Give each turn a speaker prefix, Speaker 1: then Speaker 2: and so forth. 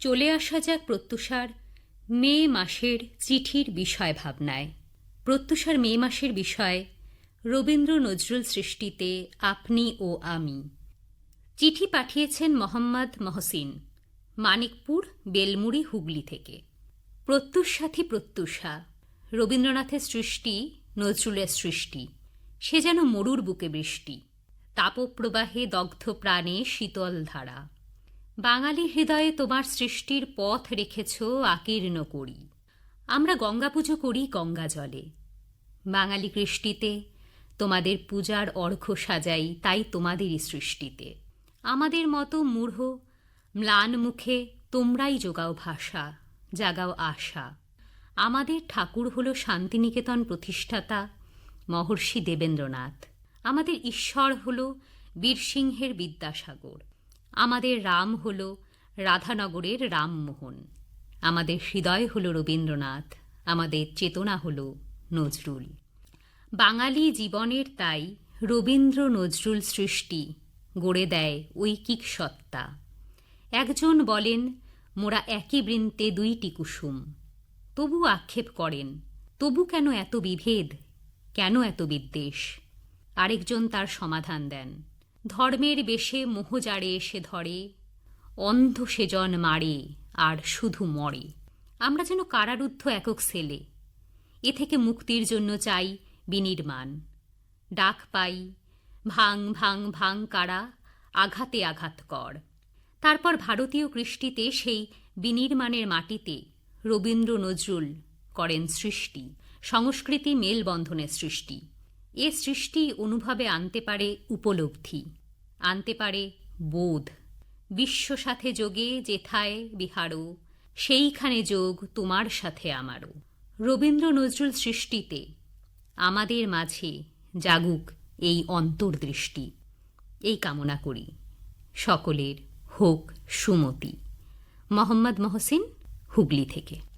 Speaker 1: চলে আসা যাক প্রত্যুষার মে মাসের চিঠির বিষয় ভাবনায়। প্রত্যুষার মে মাসের বিষয় রবীন্দ্র নজরুল সৃষ্টিতে আপনি ও আমি। চিঠি পাঠিয়েছেন মোহাম্মদ মহসিন, মানিকপুর, বেলমুড়ি, হুগলি থেকে। প্রত্যুষ সাথী প্রত্যুষা, রবীন্দ্রনাথের সৃষ্টি, নজরুলের সৃষ্টি। সে যেন মরুর বুকে বৃষ্টি, তাপপ্রবাহে দগ্ধ প্রাণে শীতল ধারা। বাঙালি হৃদয়ে তোমার সৃষ্টির পথ রেখেছ আকীর্ণ করি। আমরা গঙ্গা পুজো করি গঙ্গা জলে। বাঙালি কৃষ্টিতে তোমাদের পূজার অর্ঘ্য সাজাই, তাই তোমাদেরই সৃষ্টিতে। আমাদের মতো মূঢ় ম্লান মুখে তোমরাই যোগাও ভাষা, জাগাও আশা। আমাদের ঠাকুর হল শান্তিনিকেতন প্রতিষ্ঠাতা মহর্ষি দেবেন্দ্রনাথ। আমাদের ঈশ্বর হল বীরসিংহের বিদ্যাসাগর। আমাদের রাম হল রাধানগরের রামমোহন। আমাদের হৃদয় হল রবীন্দ্রনাথ, আমাদের চেতনা হল নজরুল। বাঙালি জীবনের তাই রবীন্দ্র নজরুল সৃষ্টি গড়ে দেয় ঐকিক সত্তা। একজন বলেন, মোরা একই বৃন্তে দুইটি কুসুম। তবু আক্ষেপ করেন, তবু কেন এত বিভেদ, কেন এত বিদ্বেষ? আরেকজন তার সমাধান দেন, ধর্মের বেশে মোহজাড়ে এসে ধরে, অন্ধ সেজন মারে আর শুধু মরে। আমরা যেন কারারুদ্ধ একক ছেলে। এ থেকে মুক্তির জন্য চাই বিনির্মাণ। ডাক পাই, ভাং ভাং ভাং কারা, আঘাতে আঘাত কর। তারপর ভারতীয় কৃষ্টিতে সেই বিনির্মাণের মাটিতে রবীন্দ্র নজরুল করেন সৃষ্টি, সংস্কৃতি মেলবন্ধনের সৃষ্টি। এ সৃষ্টি অনুভবে আনতে পারে উপলব্ধি, আনতে পারে বোধ। বিশ্ব সাথে যোগে যেথায় বিহারো, সেইখানে যোগ তোমার সাথে আমারও। রবীন্দ্র নজরুল সৃষ্টিতে আমাদের মাঝে জাগুক এই অন্তর্দৃষ্টি, এই কামনা করি। সকলের হোক সুমতি। মোহাম্মদ মহসিন, হুগলি থেকে।